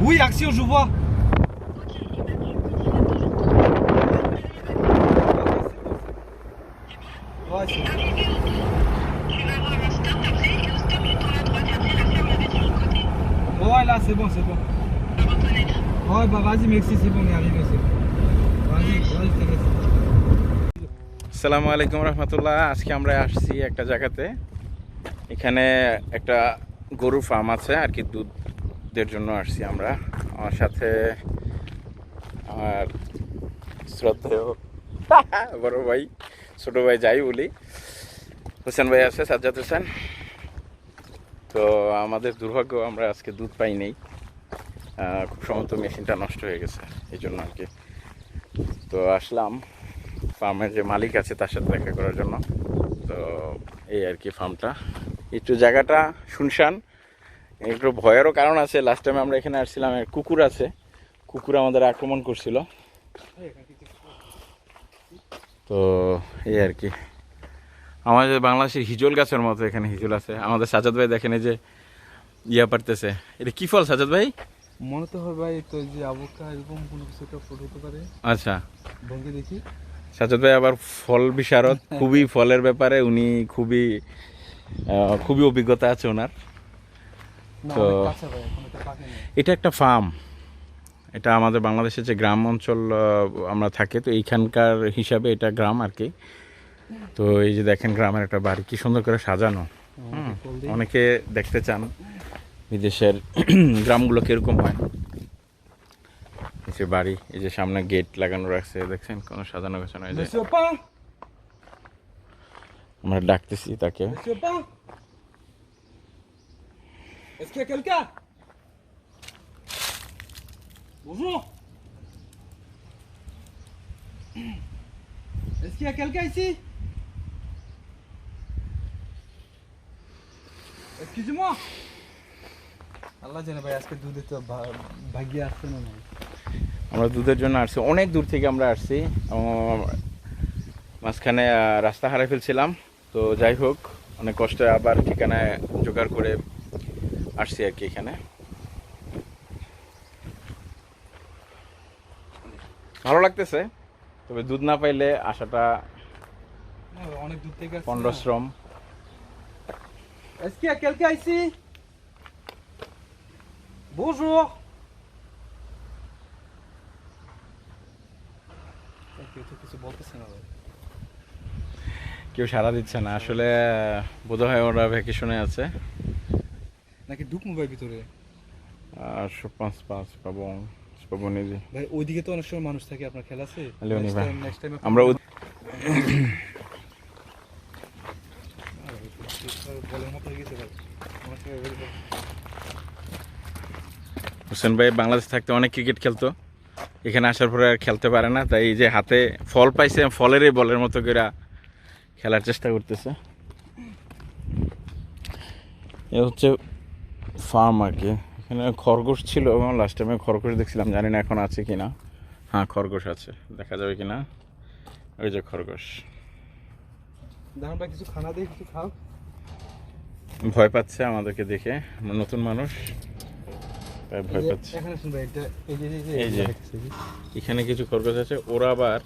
Oui, action, je vois. Ouais, c'est bon. Tu vas voir un stop après et au stop tu tournes à droite et après la ferme elle va être sur le côté. Ouais, là, c'est bon, c'est bon. À reconnaître. Ouais, bah vas-y, merci, c'est bon, on est arrivé, c'est bon. Vas-y, je te laisse. আসসালামু আলাইকুম রহমতুল্লাহ। আজকে আমরা আসছি একটা জায়গাতে, এখানে একটা গরুর ফার্ম আছে আর কি, দুধের জন্য আসছি আমরা। আমার সাথে আমার শ্রদ্ধেয় বড় ভাই, ছোট ভাই যাই বলি, হোসেন ভাই আছে, সাজ্জাদ হোসেন। তো আমাদের দুর্ভাগ্য, আমরা আজকে দুধ পাই নেই, খুব সম্ভবত মেশিনটা নষ্ট হয়ে গেছে, এই জন্য আর কি। তো আসলাম ফার্মের যে মালিক আছে তার সাথে দেখা করার জন্য। তো এই আর কি ফার্মটা, একটু জায়গাটা শুনশান, একটু ভয়েরও কারণ আছে। লাস্ট টাইমে আমরা এখানে আসছিলাম, কুকুর আছে, কুকুর আমাদের আক্রমণ করছিল। তো এই আর কি, আমাদের বাংলাদেশের হিজল গাছের মতো এখানে হিজল আছে। আমাদের সাজাদ ভাই দেখেন এই যে ইয়া পারতেছে, এটা কি ফল সাজাদ ভাই? মনে তো হয় ভাই, তো যে আবকা এরকম কোনো কিছু একটা ফটো হতে পারে। আচ্ছা, ভঙ্গি দেখি। সাজাদ ভাই আবার ফল বিশারদ, খুবই ফলের ব্যাপারে উনি খুবই অভিজ্ঞতা আছে ওনার। তো এটা একটা ফার্ম, এটা আমাদের বাংলাদেশের যে গ্রাম অঞ্চল আমরা থাকি, তো এইখানকার হিসাবে এটা গ্রাম আর কি। তো এই যে দেখেন গ্রামের একটা বাড়ি কি সুন্দর করে সাজানো। অনেকে দেখতে চান বিদেশের গ্রামগুলো কিরকম হয়। এই যে বাড়ি, এই যে সামনে গেট লাগানো রাখছে, দেখছেন কোনো সাজানো গোছানো। এই যে আমরা ডাকতেছি তাকে। Est-ce qu'il y a quelqu'un? Bonjour. Est-ce qu'il y a quelqu'un ici? Excusez-moi. আল্লাহ জানে ভাই, আজকে দুধে তো ভাগ্যে আসছে না। আমরা দুধের জন্য আসছি, অনেক দূর থেকে আমরা আসছি। মাঝখানে রাস্তা হারিয়ে ফেলছিলাম। তো যাই হোক, অনেক কষ্টে আবার ঠিকানায় জোগাড় করে আসছি আর কি এখানে। ভালো লাগতেছে, তবে দুধ না পাইলে আসাটা অনেক দূর থেকে পণ্ডশ্রম। Est-ce qu'il y a quelqu'un ici? Bonjour. কেউ সাড়া দিচ্ছে না, আসলে বোধহয় ওরা ভ্যাকেশনে আছে নাকি ঢুক মোবাইল ভিতরে। ভাই ওইদিকে তো অনেক সময় মানুষ থাকে, আপনার খেলা আছে। আমরা হোসেন ভাই বাংলাদেশ থাকতে অনেক ক্রিকেট খেলতো, এখানে আসার পরে আর খেলতে পারে না, তাই এই যে হাতে ফল পাইছে, ফলেরই বলের মতো করে খেলার চেষ্টা করতেছে। এ হচ্ছে ফার্ম আর কি। এখানে খরগোশ ছিল, এবং লাস্ট টাইমে খরগোশ দেখছিলাম, জানি না এখন আছে কিনা। হ্যাঁ, খরগোশ আছে, দেখা যাবে কিনা। ওই যে খরগোশ। কিছু খানা দিয়ে কিছু খাও। ভয় পাচ্ছে আমাদেরকে দেখে, আমরা নতুন মানুষ, তাই ভয় পাচ্ছে। এই যে এখানে কিছু খরগোশ আছে, ওরা আবার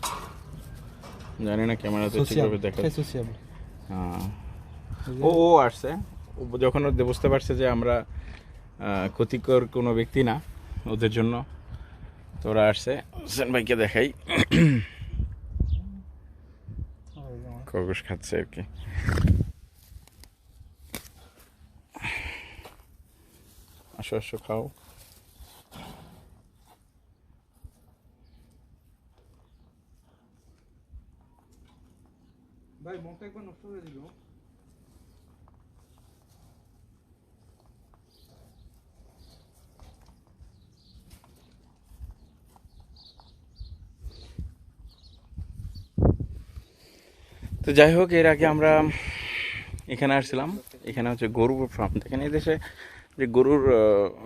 জানি না ক্যামেরাতে ঠিকভাবে দেখা। হ্যাঁ, ও আসছে, যখন বুঝতে পারছে যে আমরা ক্ষতিকর কোনো ব্যক্তি না ওদের জন্য, তো ওরা আসছে। হোসেন ভাইকে দেখাই, খরগোশ খাচ্ছে আর কি। আসো আসো, খাও। ভাই মনটা একবার নষ্ট করে দিল। তো যাই হোক, এর আগে আমরা এখানে আসছিলাম। এখানে হচ্ছে গরুর ফার্ম। দেখেন এই দেশে যে গরুর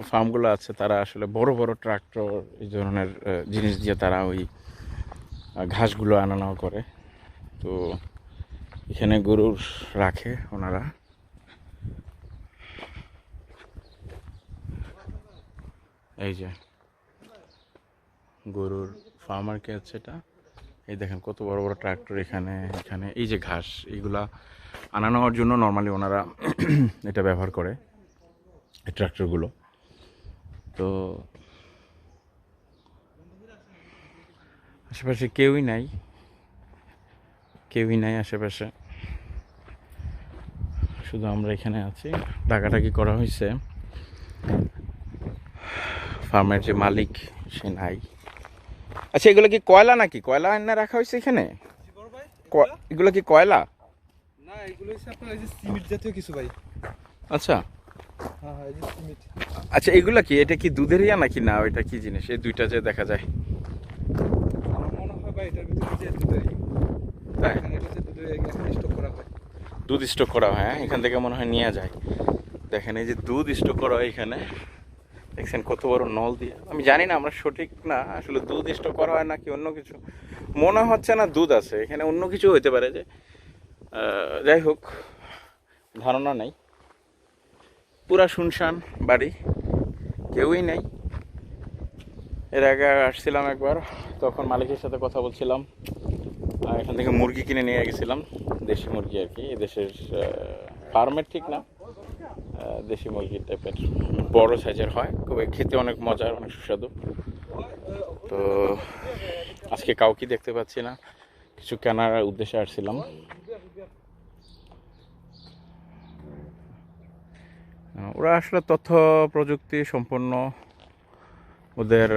ফার্মগুলো আছে, তারা আসলে বড় বড় ট্রাক্টর এই ধরনের জিনিস দিয়ে তারা ওই ঘাসগুলো আনা নেওয়া করে। তো এখানে গরুর রাখে ওনারা। এই যে গরুর ফার্মার কে হচ্ছে এটা। এই দেখেন কত বড় বড় ট্রাক্টর এখানে। এখানে এই যে ঘাস এইগুলা আনানোর জন্য নর্মালি ওনারা এটা ব্যবহার করে এই ট্রাক্টরগুলো। তো আশেপাশে কেউই নাই আশেপাশে, শুধু আমরা এখানে আছি। ডাকাডাকি করা হয়েছে, ফার্মের যে মালিক সে নাই। আচ্ছা এগুলো কি কয়লা নাকি? কয়লা এনে রাখা হয়েছে এখানে? এগুলো কি কয়লা? না, এগুলো হচ্ছে আপনার এই যে সিমেন্ট জাতীয় কিছু ভাই। আচ্ছা হ্যাঁ হ্যাঁ, এই যে সিমেন্ট। আচ্ছা এগুলা কি, এটা কি দুধের ইয়া নাকি না ওইটা কি জিনিস? এই দুইটা যে দেখা যায়। আমার মনে হয় ভাই এটার ভিতরে যে দুধেরই, তাই এখানে এটা যে দুধের এখানে স্টক করা হয়। দুধ স্টক করা হয়, হ্যাঁ এখান থেকে মনে হয় নিয়ে যায়। দেখেন এই যে দুধ স্টক করা হয় এখানে, দেখছেন কত বড় নল দিয়ে। আমি জানি না, আমরা সঠিক না আসলে দুধ স্টক করা হয় নাকি অন্য কিছু, মনে হচ্ছে না দুধ আছে এখানে, অন্য কিছু হইতে পারে। যে যাই হোক, ধারণা নাই। পুরা শুনশান বাড়ি, কেউই নেই। এর আগে আসছিলাম একবার, তখন মালিকের সাথে কথা বলছিলাম। আর এখান থেকে মুরগি কিনে নিয়ে গেছিলাম, দেশি মুরগি আর কি, এদেশের ফার্মের ঠিক না, দেশি মুরগি টাইপের, বড় সাইজের হয়, খুবই খেতে অনেক মজার, অনেক সুস্বাদু। তো আজকে কাউকে দেখতে পাচ্ছি না, কিছু কেনার উদ্দেশ্যে আসছিলাম। ওরা আসলে তথ্য প্রযুক্তি সম্পন্ন, ওদের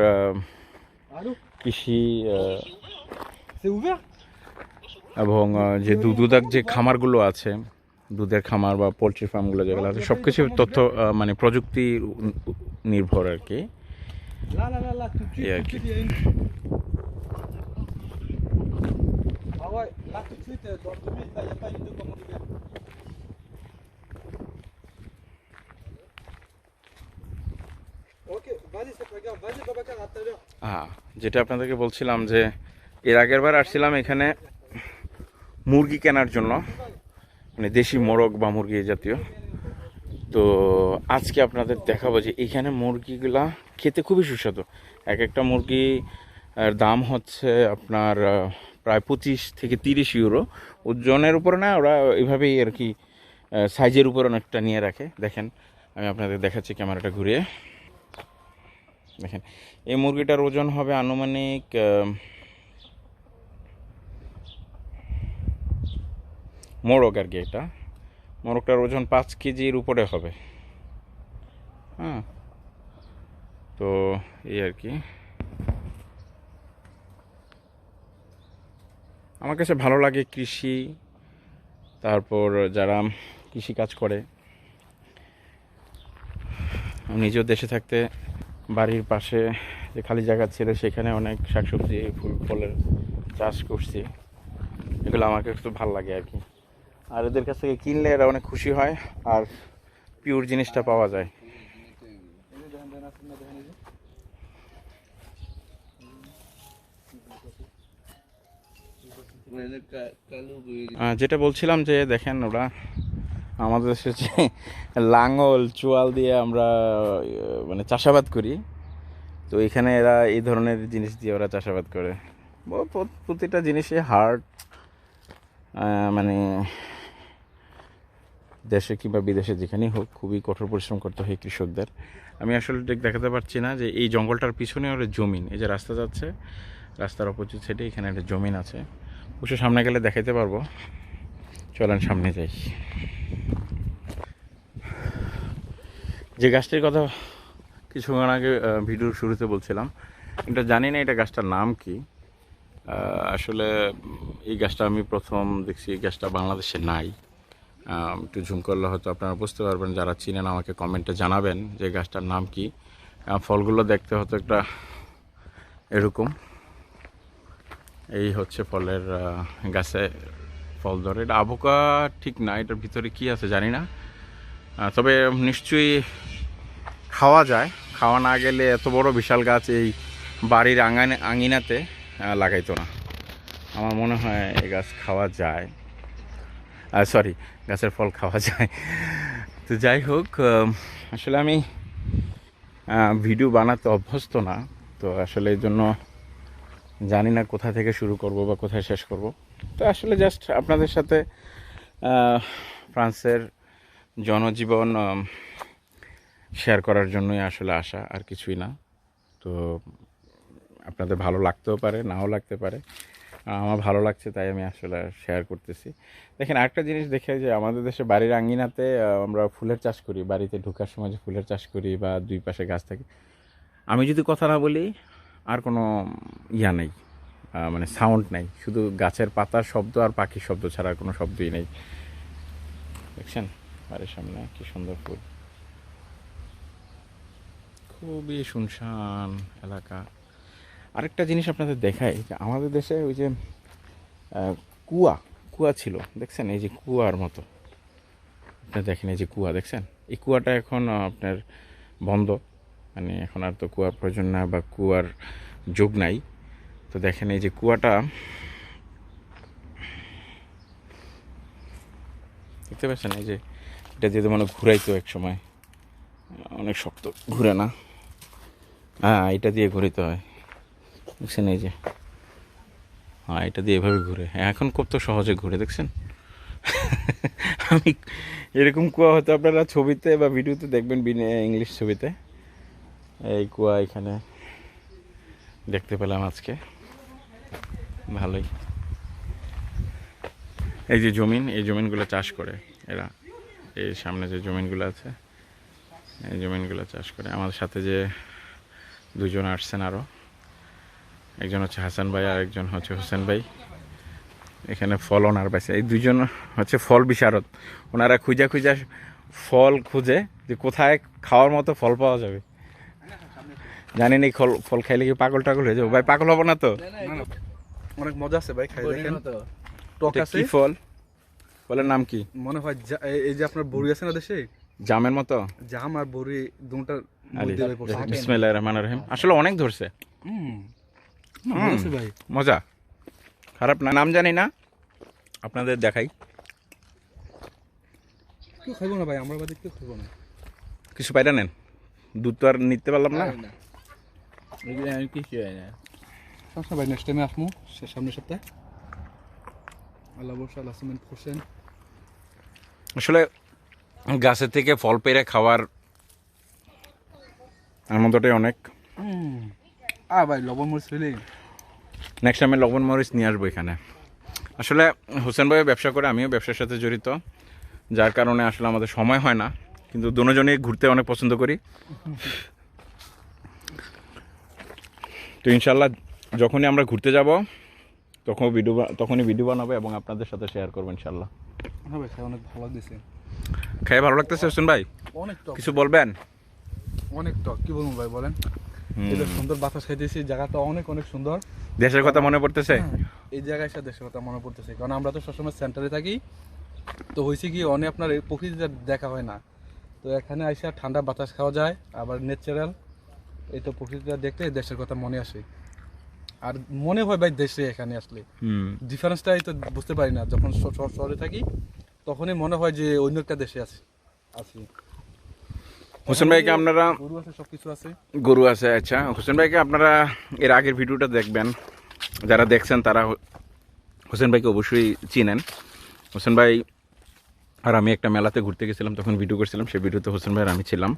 কৃষি এবং যে দুধের যে খামারগুলো আছে, দুধের খামার বা পোলট্রি ফার্মগুলো যেগুলো আছে, সব কিছু তথ্য মানে প্রযুক্তি নির্ভর আর কি। এই আর কি। যেটা আপনাদেরকে বলছিলাম যে এর আগের বার আসছিলাম এখানে মুরগি কেনার জন্য, মানে দেশি মোরগ বা মুরগি জাতীয়। তো আজকে আপনাদের দেখাবো যে এখানে মুরগিগুলা খেতে খুবই সুস্বাদু। এক একটা মুরগি দাম হচ্ছে আপনার প্রায় 25 থেকে 30 ইউরো। ওজনের উপরে না, ওরা এইভাবেই আর কি সাইজের উপর অনেকটা নিয়ে রাখে। দেখেন আমি আপনাদের দেখাচ্ছি ক্যামেরাটা ঘুরিয়ে। দেখেন এই মুরগিটার ওজন হবে আনুমানিক মোরগ আর কি, এটা মোরগটার ওজন 5 কেজির উপরে হবে। হ্যাঁ, তো এই আর কি। আমার কাছে ভালো লাগে কৃষি, তারপর যারা কৃষি কাজ করে। আমি নিজেও দেশে থাকতে বাড়ির পাশে যে খালি জায়গা ছিল সেখানে অনেক শাকসবজি ফুল ফলের চাষ করছি। এগুলো আমার কাছে খুব ভালো লাগে আর কি। আর এদের কাছ থেকে কিনলে এরা অনেক খুশি হয় আর পিওর জিনিসটা পাওয়া যায়। যেটা বলছিলাম যে দেখেন, ওরা আমাদের দেশে যে লাঙল চোয়াল দিয়ে আমরা মানে চাষাবাদ করি, তো এখানে এরা এই ধরনের জিনিস দিয়ে ওরা চাষাবাদ করে। প্রতিটা জিনিসে হার্ড, মানে দেশে কিংবা বিদেশে যেখানেই হোক খুবই কঠোর পরিশ্রম করতে হয় কৃষকদের। আমি আসলে ঠিক দেখাতে পারছি না যে এই জঙ্গলটার পিছনে ওরা জমিন, এই যে রাস্তা যাচ্ছে, রাস্তার অপোজিট সাইডে এখানে একটা জমিন আছে। অবশ্য সামনে গেলে দেখাতে পারবো, চলেন সামনে যাই। যে গাছটির কথা কিছুক্ষণ আগে ভিডিওর শুরুতে বলছিলাম, এটা জানি না এটা গাছটার নাম কি। আসলে এই গাছটা আমি প্রথম দেখছি, এই গাছটা বাংলাদেশে নাই। একটু ঝুম করলে হয়তো আপনারা বুঝতে পারবেন, যারা চিনেন আমাকে কমেন্টে জানাবেন যে গাছটার নাম কি। ফলগুলো দেখতে হতো একটা এরকম, এই হচ্ছে ফলের গাছে ফল ধরে। এটা আভোকা ঠিক না, এটার ভিতরে কি আছে জানি না, তবে নিশ্চয়ই খাওয়া যায়। খাওয়া না গেলে এত বড় বিশাল গাছ এই বাড়ির আঙিনাতে লাগাইতো না। আমার মনে হয় এই গাছ খাওয়া যায়, সরি গাছের ফল খাওয়া যায়। তো যাই হোক, আসলে আমি ভিডিও বানাতে অভ্যস্ত না, তো আসলে এই জন্য জানি না কোথা থেকে শুরু করব বা কোথায় শেষ করব। তো আসলে জাস্ট আপনাদের সাথে ফ্রান্সের জনজীবন শেয়ার করার জন্যই আসলে আসা, আর কিছুই না। তো আপনাদের ভালো লাগতেও পারে, নাও লাগতে পারে। আমার ভালো লাগছে তাই আমি আসলে শেয়ার করতেছি। দেখেন আরেকটা জিনিস দেখে, যে আমাদের দেশে বাড়ির আঙ্গিনাতে আমরা ফুলের চাষ করি, বাড়িতে ঢোকার সময় যে ফুলের চাষ করি বা দুই পাশে গাছ থাকে, আমি যদি কথা না বলি আর কোনো ইয়া নেই, মানে সাউন্ড নেই, শুধু গাছের পাতার শব্দ আর পাখির শব্দ ছাড়া আর কোনো শব্দই নেই। দেখছেন বাড়ির সামনে কি সুন্দর ফুল, খুবই শুনশান এলাকা। আরেকটা জিনিস আপনাদের দেখাই, যে আমাদের দেশে ওই যে কুয়া ছিল, দেখছেন এই যে কুয়ার মতো, আপনার দেখেন এই যে কুয়া দেখছেন, এই কুয়াটা এখন আপনার বন্ধ, মানে এখন আর তো কুয়ার প্রয়োজন না বা কুয়ার যোগ নাই। তো দেখেন এই যে কুয়াটা দেখতে পাচ্ছেন, এই যে এটা যেহেতু মানে ঘুরাইতো এক সময়, অনেক শক্ত, ঘুরে না, হ্যাঁ এটা দিয়ে ঘুরাইতে হয়, দেখছেন এই যে, হ্যাঁ এটা দিয়ে এভাবে ঘুরে, এখন কত সহজে ঘুরে দেখছেন। আমি এরকম কুয়া হয়তো আপনারা ছবিতে বা ভিডিওতে দেখবেন, ইংলিশ ছবিতে। এই কুয়া এখানে দেখতে পেলাম আজকে, ভালোই। এই যে জমিন, এই জমিনগুলো চাষ করে এরা, এই সামনে যে জমিনগুলো আছে এই জমিনগুলো চাষ করে। আমাদের সাথে যে দুজন আসছেন আরও, একজন হচ্ছে হাসান ভাই আর একজন হচ্ছে হোসেন ভাই, এখানে ফল ওনার পাইছে। এই দুজন হচ্ছে ফল বিশারদ, ওনারা খুঁজা ফল খুঁজে যে কোথায় খাওয়ার মতো ফল পাওয়া যাবে। জানেন এই ফল খাইলে কি পাগল টাগল হয়ে যাবো? ভাই পাগল হবো না তো? অনেক মজা আছে ভাই, খাই দেখেন, টক আছে। কি ফল, ফলের নাম কি? মনে হয় এই যে আপনার বড়ি আছে না দেশে, জামের মতো, জাম আর বড়ি দুটার বিসমিল্লাহির রহমানির রহিম। আসলে অনেক ধরছে ভাই, মজা, খারাপ না। নাম জানি না, আপনাদের দেখাই। কেউ খাইবো না ভাই, আমরা বাদে কেউ খাইবো না। কিছু পাইরা নেন, দুধ তো আর নিতে পারলাম না। আমি কিছু না ভাই, নেক্সট টাইমে আসবো সামনের সপ্তাহে। আল্লাহ বর্ষা আল্লাহ সিমেন্ট করছেন। আসলে গাছের থেকে ফল পেরে খাওয়ার আনন্দটাই অনেক। ভাই লবণ মরিচ ফেলে নেক্সট টাইমে লবণ মরিচ নিয়ে আসবো এখানে। আসলে হোসেন ভাই ব্যবসা করে, আমিও ব্যবসার সাথে জড়িত, যার কারণে আসলে আমাদের সময় হয় না, কিন্তু দুজনেই ঘুরতে অনেক পছন্দ করি। তো ইনশাল্লাহ যখনই আমরা ঘুরতে যাব তখনই ভিডিও বানাবো এবং আপনাদের সাথে শেয়ার করবো ইনশাল্লাহ। হ্যাঁ ভাই, অনেক ভালো লাগতেছে, খেয়ে ভালো লাগতেছে। হোসেন ভাই অনেক টক, কিছু বলবেন? অনেক টক, কি বলবো ভাই বলেন। এটা সুন্দর বাতাস খাইতেছি, জায়গাটা অনেক অনেক সুন্দর। দেশের কথা মনে পড়তেছে? এই জায়গায় এসে দেশের কথা মনে পড়তেছে, কারণ আমরা তো সবসময় সেন্টারে থাকি, তো হয়েছে কি অনেক আপনার এই প্রকৃতিটা দেখা হয় না, তো এখানে এসে ঠান্ডা বাতাস খাওয়া যায়, আবার ন্যাচারাল, এই তো প্রকৃতিটা দেখতে দেশের কথা মনে আসে। আর মনে হয় ভাই দেশে এখানে আসলে ডিফারেন্সটাই তো বুঝতে পারি না, যখন শহরে থাকি তখনই মনে হয় যে অন্য একটা দেশে আছি। হোসেন ভাইকে আপনারা, গরু আছে, সবকিছু আছে, গরু আছে। আচ্ছা, হোসেন ভাইকে আপনারা এর আগের ভিডিওটা দেখবেন, যারা দেখছেন তারা হোসেন ভাইকে অবশ্যই চিনেন। হোসেন ভাই আর আমি একটা মেলাতে ঘুরতে গেছিলাম, তখন ভিডিও করছিলাম, সেই ভিডিওতে হোসেন ভাই আর আমি ছিলাম।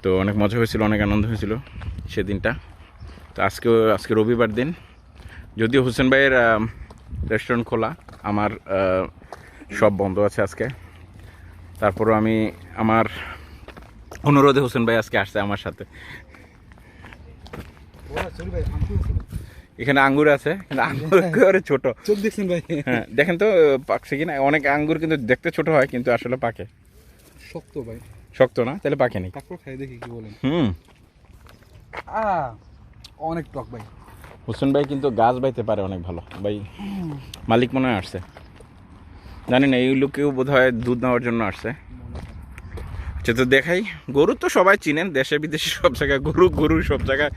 তো অনেক মজা হয়েছিল, অনেক আনন্দ হয়েছিল সেদিনটা। তো আজকে রবিবার দিন, যদিও হোসেন ভাইয়ের রেস্টুরেন্ট খোলা, আমার সব বন্ধ আছে আজকে, তারপরও আমি আমার অনুরোধে হোসেন ভাই আজকে আসছে আমার সাথে। এখানে আঙ্গুর আছে, কিন্তু আঙ্গুর ছোট, চোখ দেখছেন ভাই? হ্যাঁ দেখেন তো পাকছে কিনা। অনেক আঙ্গুর কিন্তু দেখতে ছোট হয়, কিন্তু আসলে পাকে। শক্ত ভাই, শক্ত না, তাহলে পাকে নি। তারপর খাই দেখি কি বলেন। অনেক টক ভাই। হোসেন ভাই কিন্তু গাছ বাইতে পারে অনেক ভালো ভাই, মালিক মনে হয় আসছে, জানি না, এই লোকেও বোধ হয় দুধ নেওয়ার জন্য আসছে। আচ্ছা তো দেখাই, গরু তো সবাই চিনেন, দেশে বিদেশে সব জায়গায় গরু সব জায়গায়,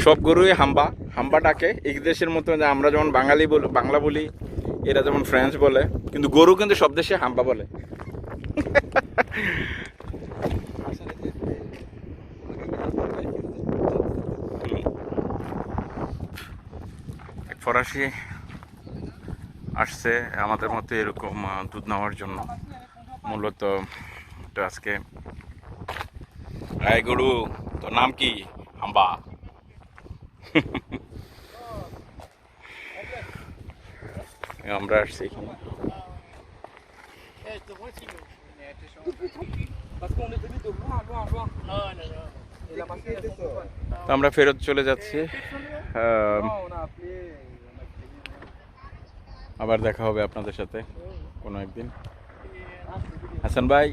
সব গরুই হাম্বা ডাকে। এই দেশের মতো আমরা যেমন বাংলা বলি, এরা যেমন ফ্রেঞ্চ বলে, কিন্তু গরু কিন্তু সব দেশে হাম্বা বলে। ফরাসি আসছে আমাদের মতো এরকম দুধ নেওয়ার জন্য মূলত। তো আজকে এই গরু তোর নাম কি? হাম্বা। আমরা আসছি এখানে। তো আমরা ফেরত চলে যাচ্ছি। আবার দেখা হবে আপনাদের সাথে কোনো একদিন। হাসান ভাই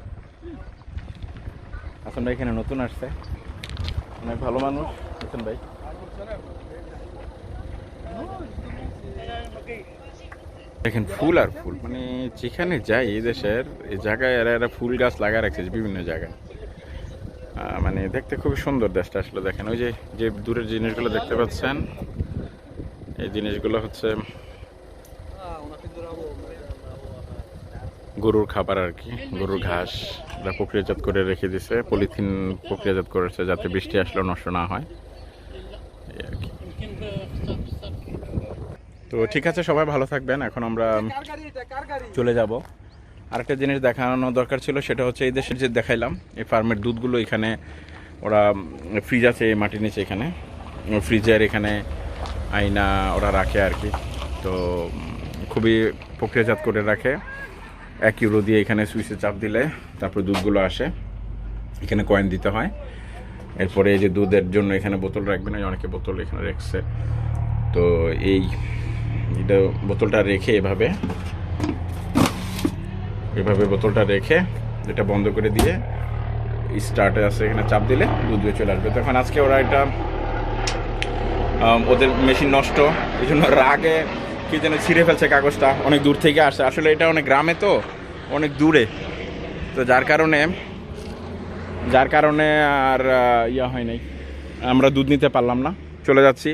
এখানে নতুন আসছে, অনেক ভালো মানুষ হাসান ভাই। দেখেন ফুল আর ফুল, মানে যেখানে যাই এই দেশের এই জায়গায় এরা ফুল গাছ লাগা রাখছে বিভিন্ন জায়গায়। মানে দেখতে খুবই সুন্দর দেশটা আসলে। দেখেন ওই যে দূরের জিনিসগুলো দেখতে পাচ্ছেন, এই জিনিসগুলো হচ্ছে গরুর খাবার আর কি, গরুর ঘাস। এটা প্রক্রিয়াজাত করে রেখে দিছে, পলিথিন প্রক্রিয়াজাত করেছে যাতে বৃষ্টি আসলেও নষ্ট না হয় এই আর কি। তো ঠিক আছে, সবাই ভালো থাকবেন। এখন আমরা চলে যাব। আরেকটা জিনিস দেখানো দরকার ছিল, সেটা হচ্ছে এই দেশের যে দেখাইলাম এই ফার্মের দুধগুলো, এখানে ওরা ফ্রিজ আছে এই মাটির নিচে, এখানে ফ্রিজের এখানে আয়না ওরা রাখে আর কি। তো খুবই প্রক্রিয়াজাত করে রাখে। 1 ইউরো দিয়ে এখানে সুইচে চাপ দিলে তারপর দুধগুলো আসে, এখানে কয়েন দিতে হয়। এরপরে এই যে দুধের জন্য এখানে বোতল রাখবে না, অনেকে বোতল এখানে রেখেছে। তো এটা বোতলটা রেখে এভাবে বোতলটা রেখে এটা বন্ধ করে দিয়ে স্টার্টে আছে, এখানে চাপ দিলে দুধ দিয়ে চলে আসবে। তখন আজকে ওরা এটা ওদের মেশিন নষ্ট, এই জন্য রাগে কি যেন ছিঁড়ে ফেলছে কাগজটা, অনেক দূর থেকে আসে। আসলে এটা অনেক গ্রামে, তো অনেক দূরে, তো যার কারণে আর ইয়া হয় নাই, আমরা দুধ নিতে পারলাম না, চলে যাচ্ছি।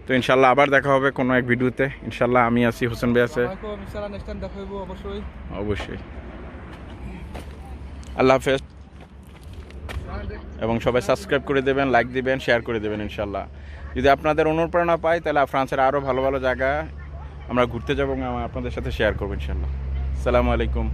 তো ইনশাল্লাহ আবার দেখা হবে কোনো এক ভিডিওতে ইনশাল্লাহ। আমি আছি, হোসেন ভাই আছে, অবশ্যই। আল্লাহ হাফেজ। এবং সবাই সাবস্ক্রাইব করে দেবেন, লাইক দিবেন, শেয়ার করে দেবেন ইনশাল্লাহ। যদি আপনাদের অনুপ্রেরণা পাই তাহলে ফ্রান্সের আরও ভালো ভালো জায়গা আমরা ঘুরতে যাবো এবং আপনাদের সাথে শেয়ার করবো ইনশাল্লাহ। আসসালামু আলাইকুম।